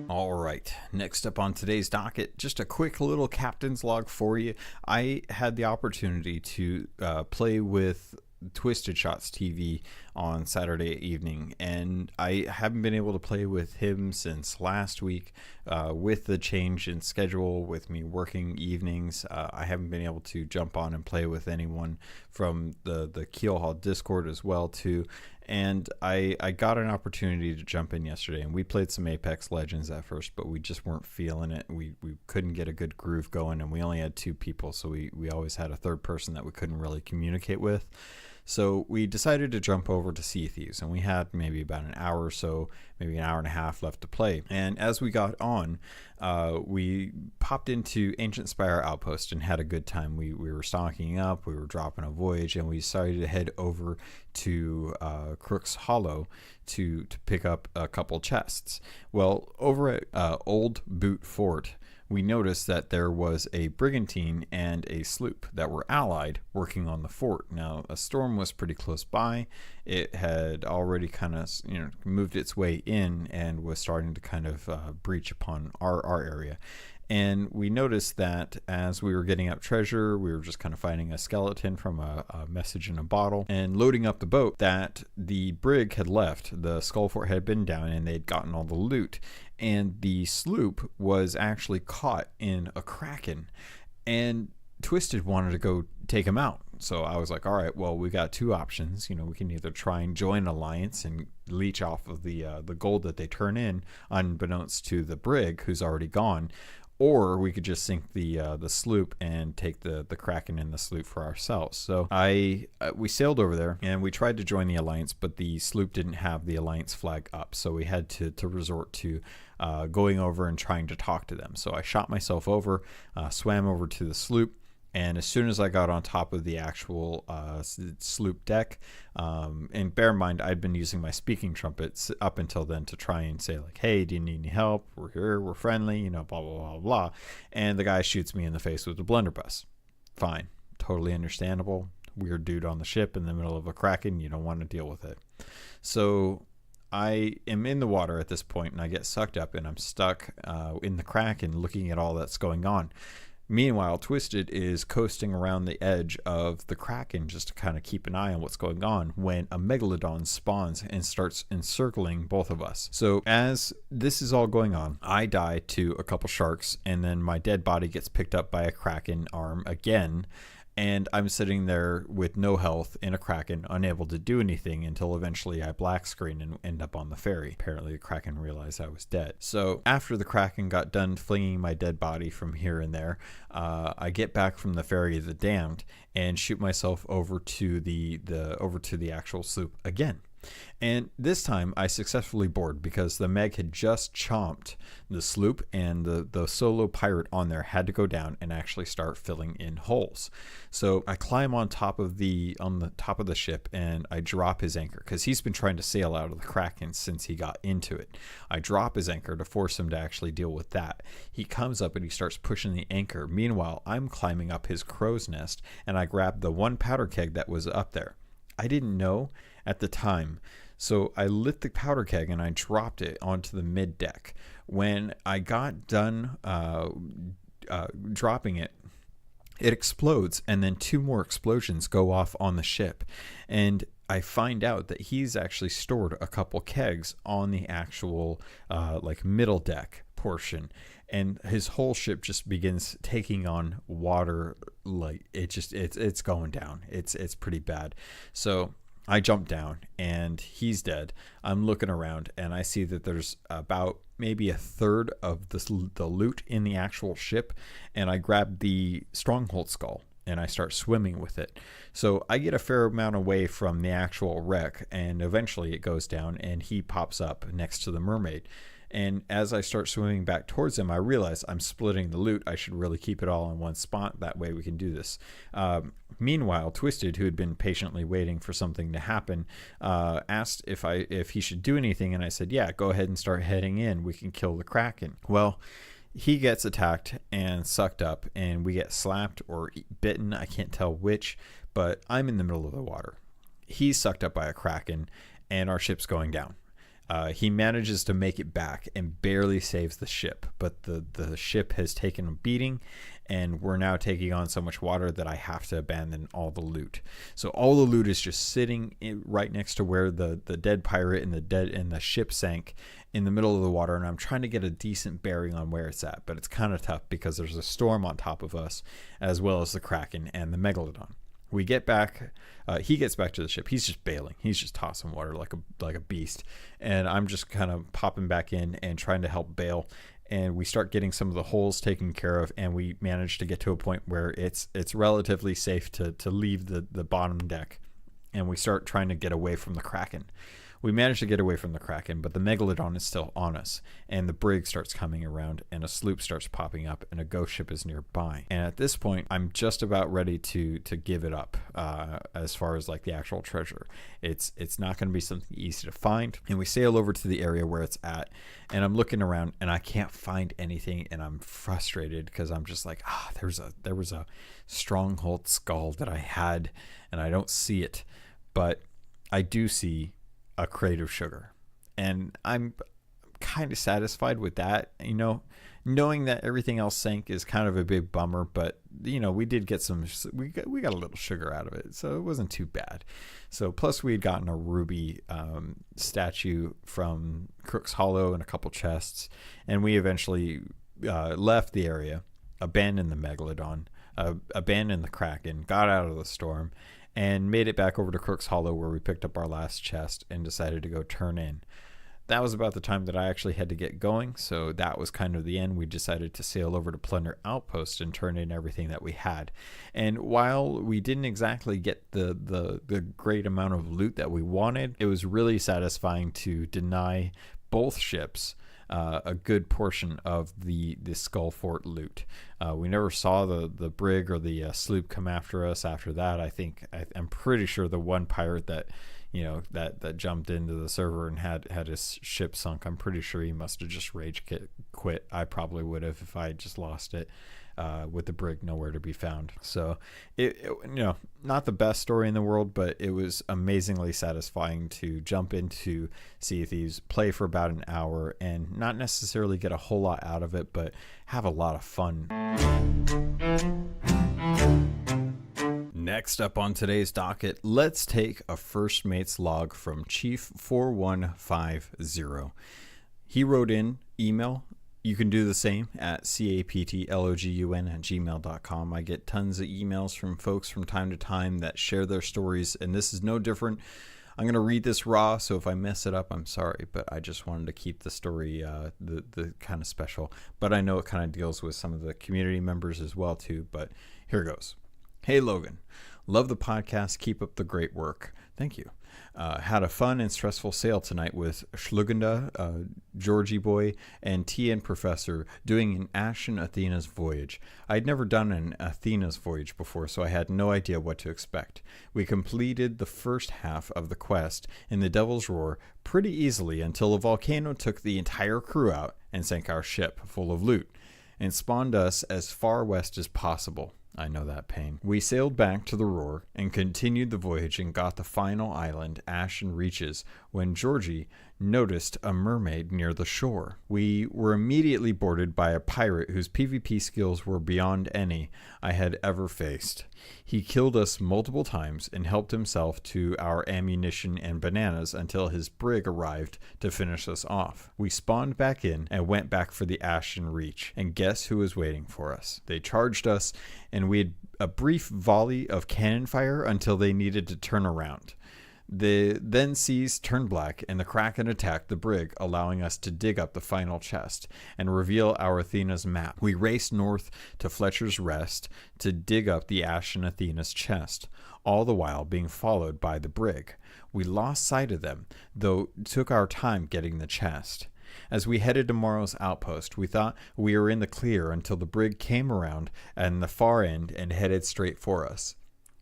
A: All right, next up on today's docket, just a quick little captain's log for you. I had the opportunity to play with Twisted Shots TV on Saturday evening, and I haven't been able to play with him since last week. With the change in schedule, with me working evenings, I haven't been able to jump on and play with anyone from the Keelhauled Discord as well too. And I got an opportunity to jump in yesterday, and we played some Apex Legends at first, but we just weren't feeling it. We couldn't get a good groove going, and we only had 2 people, so we always had a third person that we couldn't really communicate with. So we decided to jump over to Sea of Thieves, and we had maybe about an hour or so, maybe an hour and a half left to play. And as we got on, we popped into Ancient Spire Outpost and had a good time. We were stocking up, we were dropping a voyage, and we decided to head over to Crook's Hollow to pick up a couple chests. Well, over at Old Boot Fort, we noticed that there was a brigantine and a sloop that were allied working on the fort. Now, a storm was pretty close by. It had already kind of moved its way in and was starting to kind of breach upon our area. And we noticed that as we were getting up treasure, we were just kind of finding a skeleton from a message in a bottle and loading up the boat, that the brig had left. The skull fort had been down and they'd gotten all the loot. And the sloop was actually caught in a kraken. And Twisted wanted to go take him out. So I was like, all right, well, we got 2 options. We can either try and join an alliance and leech off of the gold that they turn in, unbeknownst to the brig who's already gone, or we could just sink the sloop and take the kraken and the sloop for ourselves. So we sailed over there and we tried to join the alliance, but the sloop didn't have the alliance flag up, so we had to resort to going over and trying to talk to them. So I shot myself over, swam over to the sloop, and as soon as I got on top of the actual sloop deck, and bear in mind, I'd been using my speaking trumpets up until then to try and say, like, hey, do you need any help? We're here, we're friendly, blah, blah, blah, blah. And the guy shoots me in the face with a blunderbuss. Fine. Totally understandable. Weird dude on the ship in the middle of a kraken. You don't want to deal with it. So I am in the water at this point, and I get sucked up, and I'm stuck in the kraken looking at all that's going on. Meanwhile, Twisted is coasting around the edge of the kraken just to kind of keep an eye on what's going on, when a megalodon spawns and starts encircling both of us. So as this is all going on, I die to a couple sharks, and then my dead body gets picked up by a kraken arm again. And I'm sitting there with no health in a Kraken, unable to do anything until eventually I black screen and end up on the ferry. Apparently the Kraken realized I was dead. So after the Kraken got done flinging my dead body from here and there, I get back from the ferry of the damned and shoot myself over to the actual sloop again. And this time I successfully board because the Meg had just chomped the sloop, and the solo pirate on there had to go down and actually start filling in holes. So I climb on the top of the ship and I drop his anchor because he's been trying to sail out of the Kraken since he got into it. I drop his anchor to force him to actually deal with that. He comes up and he starts pushing the anchor. Meanwhile, I'm climbing up his crow's nest and I grab the one powder keg that was up there. I didn't know at the time, so I lit the powder keg and I dropped it onto the mid deck. When I got done dropping it, it explodes, and then 2 more explosions go off on the ship, and I find out that he's actually stored a couple kegs on the actual middle deck portion, and his whole ship just begins taking on water. Like it's going down. It's pretty bad. So I jump down and he's dead. I'm looking around and I see that there's about maybe a third of the loot in the actual ship, and I grab the stronghold skull and I start swimming with it. So I get a fair amount away from the actual wreck, and eventually it goes down and he pops up next to the mermaid. And as I start swimming back towards him, I realize I'm splitting the loot. I should really keep it all in one spot. That way we can do this. Meanwhile, Twisted, who had been patiently waiting for something to happen, asked if he should do anything. And I said, yeah, go ahead and start heading in. We can kill the Kraken. Well, he gets attacked and sucked up, and we get slapped or bitten. I can't tell which, but I'm in the middle of the water. He's sucked up by a Kraken, and our ship's going down. He manages to make it back and barely saves the ship, but the ship has taken a beating, and we're now taking on so much water that I have to abandon all the loot. So all the loot is just sitting right next to where the dead pirate and the ship sank, in the middle of the water, and I'm trying to get a decent bearing on where it's at, but it's kind of tough because there's a storm on top of us, as well as the Kraken and the Megalodon. We get back. He gets back to the ship. He's just bailing. He's just tossing water like a beast. And I'm just kind of popping back in and trying to help bail. And we start getting some of the holes taken care of. And we manage to get to a point where it's relatively safe to leave the bottom deck. And we start trying to get away from the Kraken. We manage to get away from the Kraken, but the Megalodon is still on us, and the brig starts coming around, and a sloop starts popping up, and a ghost ship is nearby. And at this point, I'm just about ready to give it up as far as like the actual treasure. It's not going to be something easy to find, and we sail over to the area where it's at, and I'm looking around, and I can't find anything, and I'm frustrated because I'm just like, there was a stronghold skull that I had, and I don't see it, but I do see a crate of sugar, and I'm kind of satisfied with that. Knowing that everything else sank is kind of a big bummer, but we did get we got a little sugar out of it, so it wasn't too bad. So plus we had gotten a ruby statue from Crook's Hollow and a couple chests, and we eventually left the area, abandoned the Megalodon, abandoned the Kraken, got out of the storm, and made it back over to Crook's Hollow, where we picked up our last chest and decided to go turn in. That was about the time that I actually had to get going, so that was kind of the end. We decided to sail over to Plunder Outpost and turn in everything that we had. And while we didn't exactly get the great amount of loot that we wanted, it was really satisfying to deny both ships a good portion of the Skull Fort loot. We never saw the brig or the sloop come after us after that. I'm pretty sure the one pirate that that jumped into the server and had his ship sunk, I'm pretty sure he must have just rage quit. I probably would have if I had just lost it. With the brig nowhere to be found. So it not the best story in the world, but it was amazingly satisfying to jump into Sea of Thieves, play for about an hour, and not necessarily get a whole lot out of it, but have a lot of fun. Next up on today's docket, let's take a first mate's log from Chief 4150. He wrote in email You can do the same at captlogun@gmail.com. I get tons of emails from folks from time to time that share their stories, and this is no different. I'm going to read this raw, so if I mess it up, I'm sorry, but I just wanted to keep the story the kind of special. But I know it kind of deals with some of the community members as well, too, but here goes. Hey, Logan. Love the podcast. Keep up the great work. Thank you. Had a fun and stressful sail tonight with Schlugenda, Georgie Boy, and TN Professor doing an Ashen Athena's voyage. I'd never done an Athena's voyage before, so I had no idea what to expect. We completed the first half of the quest in the Devil's Roar pretty easily until a volcano took the entire crew out and sank our ship full of loot and spawned us as far west as possible. I know that pain. We sailed back to the Roar and continued the voyage and got the final island, Ashen Reaches, when Georgie noticed a mermaid near the shore. We were immediately boarded by a pirate whose PvP skills were beyond any I had ever faced. He killed us multiple times and helped himself to our ammunition and bananas until his brig arrived to finish us off. We spawned back in and went back for the Ashen Reach, and guess who was waiting for us? They charged us, and we had a brief volley of cannon fire until they needed to turn around. The then seas turned black, and the Kraken attacked the brig, allowing us to dig up the final chest and reveal our Athena's map. We raced north to Fletcher's Rest to dig up the Ashen Athena's chest, all the while being followed by the brig. We lost sight of them, though it took our time getting the chest. As we headed to Morrow's outpost, we thought we were in the clear until the brig came around at the far end and headed straight for us.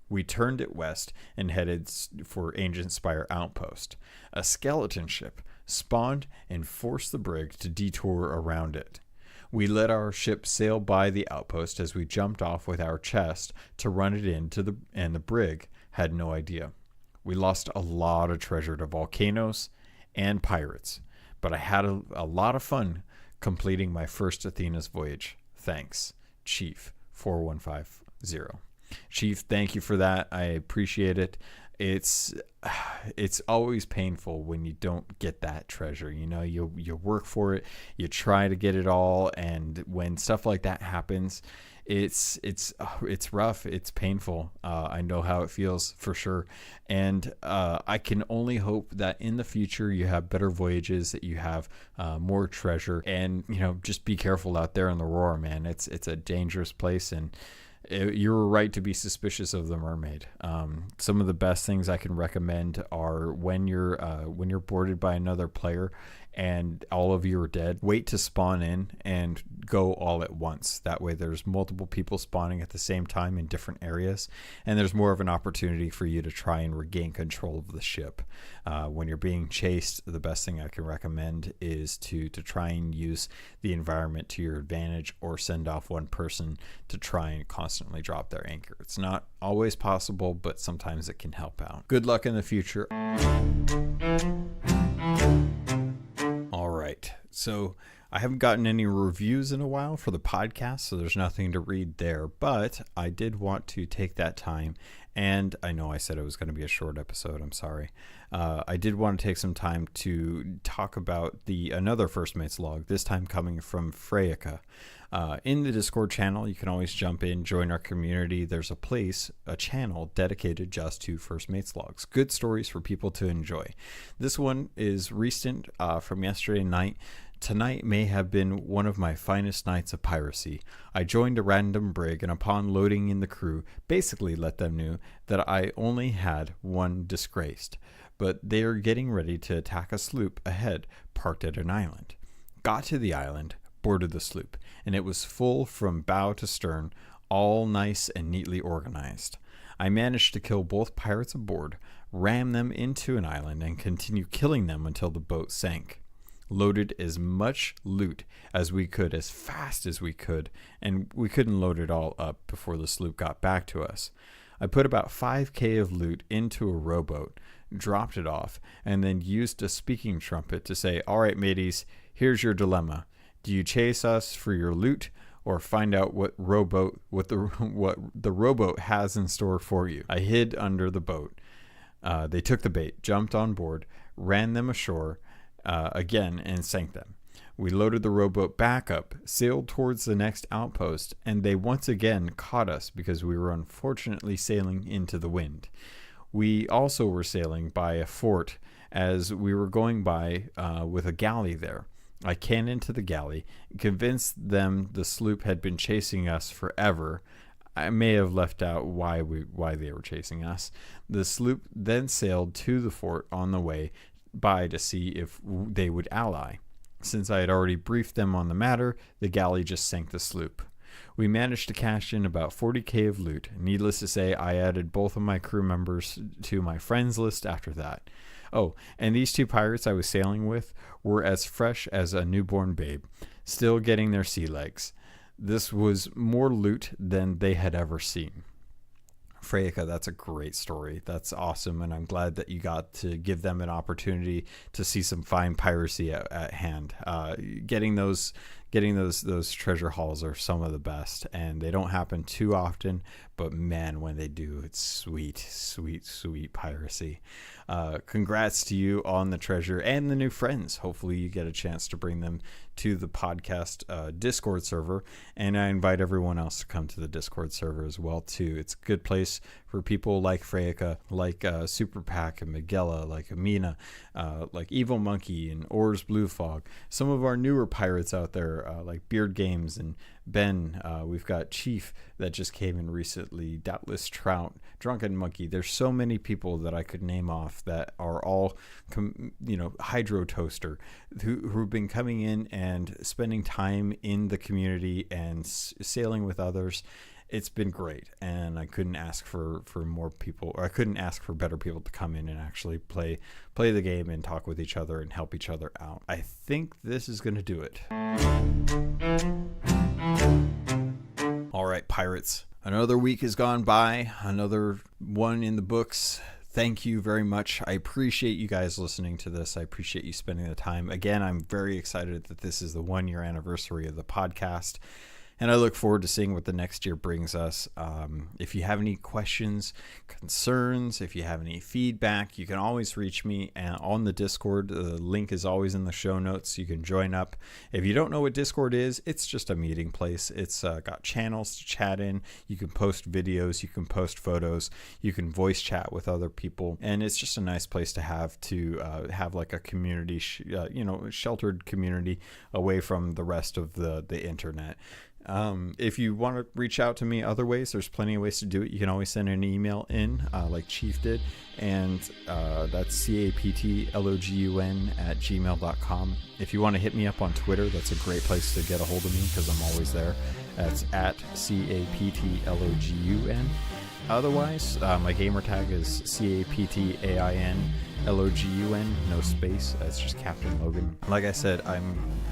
A: We turned it west and headed for Ancient Spire Outpost. A skeleton ship spawned and forced the brig to detour around it. We let our ship sail by the outpost as we jumped off with our chest to run it into and the brig had no idea. We lost a lot of treasure to volcanoes and pirates, but I had a lot of fun completing my first Athena's voyage. Thanks, Chief 4150. Chief, thank you for that. I appreciate it. It's always painful when you don't get that treasure. You know, you work for it, you try to get it all, and when stuff like that happens, it's rough. It's painful. I know how it feels for sure, and I can only hope that in the future you have better voyages, that you have more treasure, and just be careful out there in the Roar, man. It's a dangerous place, and you were right to be suspicious of the mermaid. Some of the best things I can recommend are when you're boarded by another player and all of you are dead, wait to spawn in and go all at once. That way there's multiple people spawning at the same time in different areas, and there's more of an opportunity for you to try and regain control of the ship. When you're being chased, the best thing I can recommend is to try and use the environment to your advantage, or send off one person to try and constantly drop their anchor. It's not always possible, but sometimes it can help out. Good luck in the future. All right, so I haven't gotten any reviews in a while for the podcast, so there's nothing to read there, but I did want to take that time, and I know I said it was going to be a short episode, I'm sorry. I did want to take some time to talk about another First Mates log, this time coming from Freyaka. In the Discord channel, you can always jump in, join our community. There's a channel dedicated just to First Mates logs. Good stories for people to enjoy. This one is recent from yesterday night. Tonight may have been one of my finest nights of piracy. I joined a random brig, and upon loading in the crew, basically let them know that I only had one disgraced, but they are getting ready to attack a sloop ahead, parked at an island. Got to the island, boarded the sloop, and it was full from bow to stern, all nice and neatly organized. I managed to kill both pirates aboard, ram them into an island, and continue killing them until the boat sank. Loaded as much loot as we could as fast as we could, and we couldn't load it all up before the sloop got back to us. I put about 5k of loot into a rowboat, dropped it off, and then used a speaking trumpet to say, "All right, mateys, here's your dilemma. Do you chase us for your loot, or find out what the rowboat has in store for you?" I hid under the boat. They took the bait, jumped on board, ran them ashore again, and sank them. We loaded the rowboat back up, sailed towards the next outpost, and they once again caught us because we were unfortunately sailing into the wind. We also were sailing by a fort as we were going by with a galley there. I cannoned to the galley, convinced them the sloop had been chasing us forever. I may have left out why they were chasing us. The sloop then sailed to the fort on the way by to see if they would ally. Since I had already briefed them on the matter, the galley just sank the sloop. We managed to cash in about 40k of loot. Needless to say, I added both of my crew members to my friends list after that. Oh, and these two pirates I was sailing with were as fresh as a newborn babe, still getting their sea legs. This was more loot than they had ever seen. Freyka, that's a great story. That's awesome, and I'm glad that you got to give them an opportunity to see some fine piracy at hand. Getting those treasure hauls are some of the best, and they don't happen too often, but man, when they do, it's sweet, sweet, sweet piracy. Congrats to you on the treasure and the new friends. Hopefully you get a chance to bring them to the podcast Discord server, and I invite everyone else to come to the Discord server as well too. It's a good place for people like Freyka, like Super Pack and Miguela, like Amina, like Evil Monkey and Oars Blue Fog. Some of our newer pirates out there, like Beard Games and Ben. We've got Chief that just came in recently, Doubtless Trout, Drunken Monkey. There's so many people that I could name off that are all, Hydro Toaster, who've been coming in and spending time in the community and sailing with others. It's been great, and I couldn't ask for more people, or I couldn't ask for better people to come in and actually play the game and talk with each other and help each other out. I think this is going to do it. All right, pirates. Another week has gone by, another one in the books. Thank you very much. I appreciate you guys listening to this. I appreciate you spending the time. Again, I'm very excited that this is the 1 year anniversary of the podcast, and I look forward to seeing what the next year brings us. If you have any questions, concerns, if you have any feedback, you can always reach me on the Discord. The link is always in the show notes. You can join up. If you don't know what Discord is, it's just a meeting place. It's got channels to chat in. You can post videos. You can post photos. You can voice chat with other people. And it's just a nice place to have like a community, sheltered community away from the rest of the internet. If you want to reach out to me other ways, there's plenty of ways to do it. You can always send an email in, like Chief did, and that's CaptainLogun@gmail.com. If you want to hit me up on Twitter, that's a great place to get a hold of me because I'm always there. That's at CaptainLogun. Otherwise, my gamer tag is CaptainLogun, no space. That's just Captain Logan. Like I said, I've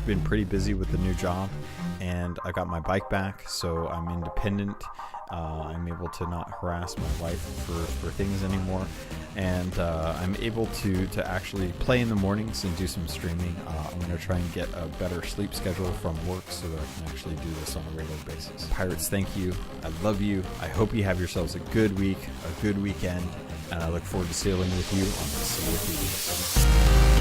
A: been pretty busy with the new job, and I got my bike back, so I'm independent. I'm able to not harass my wife for things anymore, and I'm able to actually play in the mornings and do some streaming. I'm going to try and get a better sleep schedule from work so that I can actually do this on a regular basis. Pirates, thank you. I love you. I hope you have yourselves a good week, a good weekend, and I look forward to sailing with you on the Sea of Thieves.